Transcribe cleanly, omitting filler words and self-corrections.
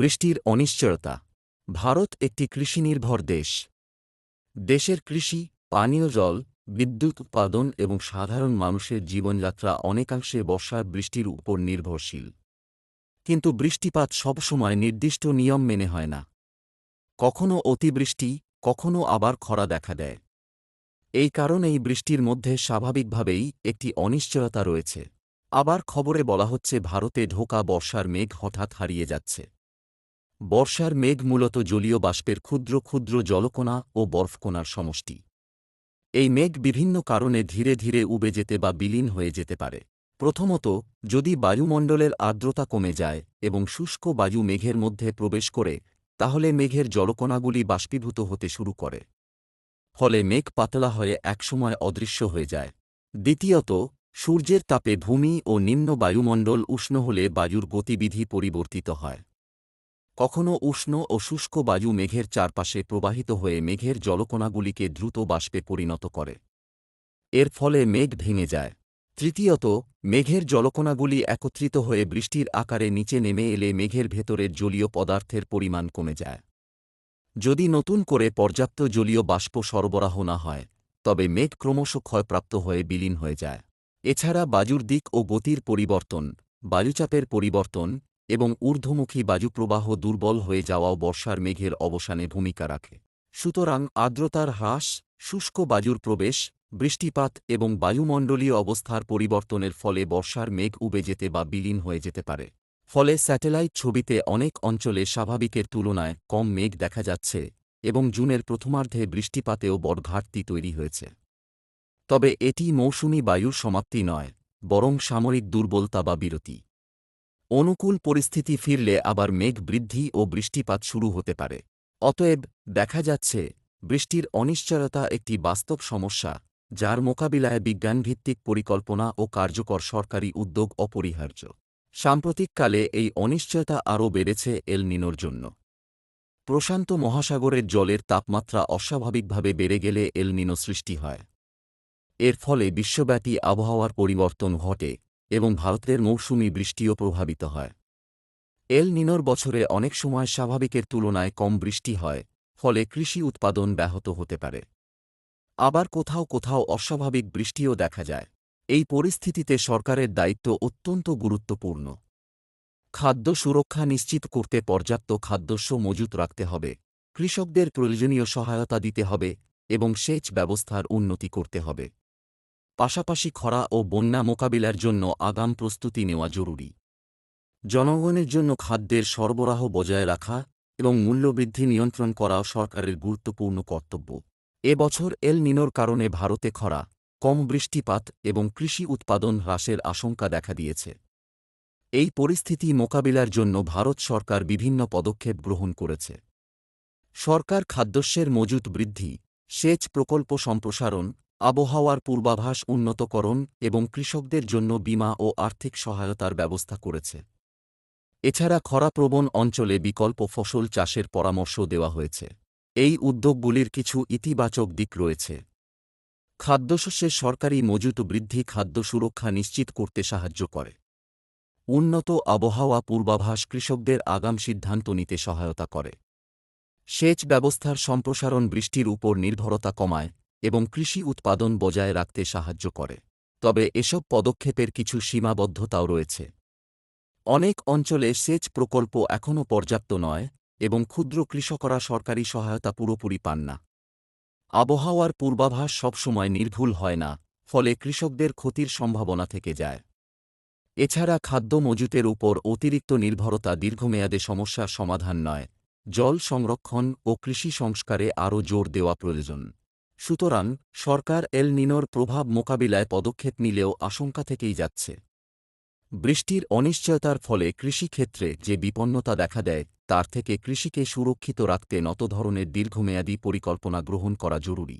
বৃষ্টির অনিশ্চয়তা। ভারত একটি কৃষিনির্ভর দেশ। দেশের কৃষি, পানীয় জল, বিদ্যুৎ উৎপাদন এবং সাধারণ মানুষের জীবনযাত্রা অনেকাংশে বর্ষার বৃষ্টির উপর নির্ভরশীল। কিন্তু বৃষ্টিপাত সবসময় নির্দিষ্ট নিয়ম মেনে হয় না। কখনও অতিবৃষ্টি, কখনও আবার খরা দেখা দেয়। এই কারণেই বৃষ্টির মধ্যে স্বাভাবিকভাবেই একটি অনিশ্চয়তা রয়েছে। আবার খবরে বলা হচ্ছে ভারতে ঢোকা বর্ষার মেঘ হঠাৎ হারিয়ে যাচ্ছে। বর্ষার মেঘ মূলত জলীয় বাষ্পের ক্ষুদ্র ক্ষুদ্র জলকণা ও বরফকণার সমষ্টি। এই মেঘ বিভিন্ন কারণে ধীরে ধীরে উবে যেতে বা বিলীন হয়ে যেতে পারে। প্রথমত, যদি বায়ুমণ্ডলের আর্দ্রতা কমে যায় এবং শুষ্ক বায়ু মেঘের মধ্যে প্রবেশ করে, তাহলে মেঘের জলকণাগুলি বাষ্পীভূত হতে শুরু করে। ফলে মেঘ পাতলা হয়ে একসময় অদৃশ্য হয়ে যায়। দ্বিতীয়ত, সূর্যের তাপে ভূমি ও নিম্ন বায়ুমণ্ডল উষ্ণ হলে বায়ুর গতিবিধি পরিবর্তিত হয়। কখনও উষ্ণ ও শুষ্ক বায়ু মেঘের চারপাশে প্রবাহিত হয়ে মেঘের জলকণাগুলিকে দ্রুত বাষ্পে পরিণত করে। এর ফলে মেঘ ভেঙে যায়। তৃতীয়ত, মেঘের জলকণাগুলি একত্রিত হয়ে বৃষ্টির আকারে নিচে নেমে এলে মেঘের ভেতরের জলীয় পদার্থের পরিমাণ কমে যায়। যদি নতুন করে পর্যাপ্ত জলীয় বাষ্প সরবরাহ না হয়, তবে মেঘ ক্রমশ ক্ষয়প্রাপ্ত হয়ে বিলীন হয়ে যায়। এছাড়া বায়ুর দিক ও গতির পরিবর্তন, বায়ুচাপের পরিবর্তন এবং ঊর্ধ্বমুখী বায়ুপ্রবাহ দুর্বল হয়ে যাওয়াও বর্ষার মেঘের অবসানে ভূমিকা রাখে। সুতরাং আর্দ্রতার হ্রাস, শুষ্ক বায়ুর প্রবেশ, বৃষ্টিপাত এবং বায়ুমণ্ডলীয় অবস্থার পরিবর্তনের ফলে বর্ষার মেঘ উবে যেতে বা বিলীন হয়ে যেতে পারে। ফলে স্যাটেলাইট ছবিতে অনেক অঞ্চলে স্বাভাবিকের তুলনায় কম মেঘ দেখা যাচ্ছে এবং জুনের প্রথমার্ধে বৃষ্টিপাতেও বড় ঘাটতি তৈরি হয়েছে। তবে এটি মৌসুমি বায়ুর সমাপ্তি নয়, বরং সামরিক দুর্বলতা বা বিরতি। অনুকূল পরিস্থিতি ফিরলে আবার মেঘ বৃদ্ধি ও বৃষ্টিপাত শুরু হতে পারে। অতএব দেখা যাচ্ছে, বৃষ্টির অনিশ্চয়তা একটি বাস্তব সমস্যা, যার মোকাবিলায় বিজ্ঞানভিত্তিক পরিকল্পনা ও কার্যকর সরকারি উদ্যোগ অপরিহার্য। সাম্প্রতিককালে এই অনিশ্চয়তা আরও বেড়েছে এল নিনোর জন্য। প্রশান্ত মহাসাগরের জলের তাপমাত্রা অস্বাভাবিকভাবে বেড়ে গেলে এল নিনো সৃষ্টি হয়। এর ফলে বিশ্বব্যাপী আবহাওয়ার পরিবর্তন ঘটে এবং ভারতের মৌসুমি বৃষ্টিও প্রভাবিত হয়। এল নিনোর বছরে অনেক সময় স্বাভাবিকের তুলনায় কম বৃষ্টি হয়, ফলে কৃষি উৎপাদন ব্যাহত হতে পারে। আবার কোথাও কোথাও অস্বাভাবিক বৃষ্টিও দেখা যায়। এই পরিস্থিতিতে সরকারের দায়িত্ব অত্যন্ত গুরুত্বপূর্ণ। খাদ্য সুরক্ষা নিশ্চিত করতে পর্যাপ্ত খাদ্যশস্য মজুত রাখতে হবে, কৃষকদের প্রয়োজনীয় সহায়তা দিতে হবে এবং সেচ ব্যবস্থার উন্নতি করতে হবে। পাশাপাশি খরা ও বন্যা মোকাবিলার জন্য আগাম প্রস্তুতি নেওয়া জরুরি। জনগণের জন্য খাদ্যের সরবরাহ বজায় রাখা এবং মূল্যবৃদ্ধি নিয়ন্ত্রণ করাও সরকারের গুরুত্বপূর্ণ কর্তব্য। এ বছর এল নিনোর কারণে ভারতে খরা, কম বৃষ্টিপাত এবং কৃষি উৎপাদন হ্রাসের আশঙ্কা দেখা দিয়েছে। এই পরিস্থিতি মোকাবিলার জন্য ভারত সরকার বিভিন্ন পদক্ষেপ গ্রহণ করেছে। সরকার খাদ্যশস্যের মজুত বৃদ্ধি, সেচ প্রকল্প সম্প্রসারণ, আবহাওয়ার পূর্বাভাস উন্নতকরণ এবং কৃষকদের জন্য বীমা ও আর্থিক সহায়তার ব্যবস্থা করেছে। এছাড়া খরাপ্রবণ অঞ্চলে বিকল্প ফসল চাষের পরামর্শ দেওয়া হয়েছে। এই উদ্যোগগুলির কিছু ইতিবাচক দিক রয়েছে। খাদ্যশস্যের সরকারি মজুত বৃদ্ধি খাদ্য সুরক্ষা নিশ্চিত করতে সাহায্য করে। উন্নত আবহাওয়া পূর্বাভাস কৃষকদের আগাম সিদ্ধান্ত নিতে সহায়তা করে। সেচ ব্যবস্থার সম্প্রসারণ বৃষ্টির উপর নির্ভরতা কমায় এবং কৃষি উৎপাদন বজায় রাখতে সাহায্য করে। তবে এসব পদক্ষেপের কিছু সীমাবদ্ধতাও রয়েছে। অনেক অঞ্চলে সেচ প্রকল্প এখনও পর্যাপ্ত নয় এবং ক্ষুদ্র কৃষকরা সরকারি সহায়তা পুরোপুরি পান না। আবহাওয়ার পূর্বাভাস সবসময় নির্ভুল হয় না, ফলে কৃষকদের ক্ষতির সম্ভাবনা থেকে যায়। এছাড়া খাদ্য মজুতের উপর অতিরিক্ত নির্ভরতা দীর্ঘমেয়াদে সমস্যার সমাধান নয়। জল সংরক্ষণ ও কৃষি সংস্কারে আরও জোর দেওয়া প্রয়োজন। সুতরাং সরকার এল নিনোর প্রভাব মোকাবিলায় পদক্ষেপ নিলেও আশঙ্কা থেকেই যাচ্ছে। বৃষ্টির অনিশ্চয়তার ফলে কৃষিক্ষেত্রে যে বিপন্নতা দেখা দেয়, তার থেকে কৃষিকে সুরক্ষিত রাখতে নত ধরনের দীর্ঘমেয়াদী পরিকল্পনা গ্রহণ করা জরুরি।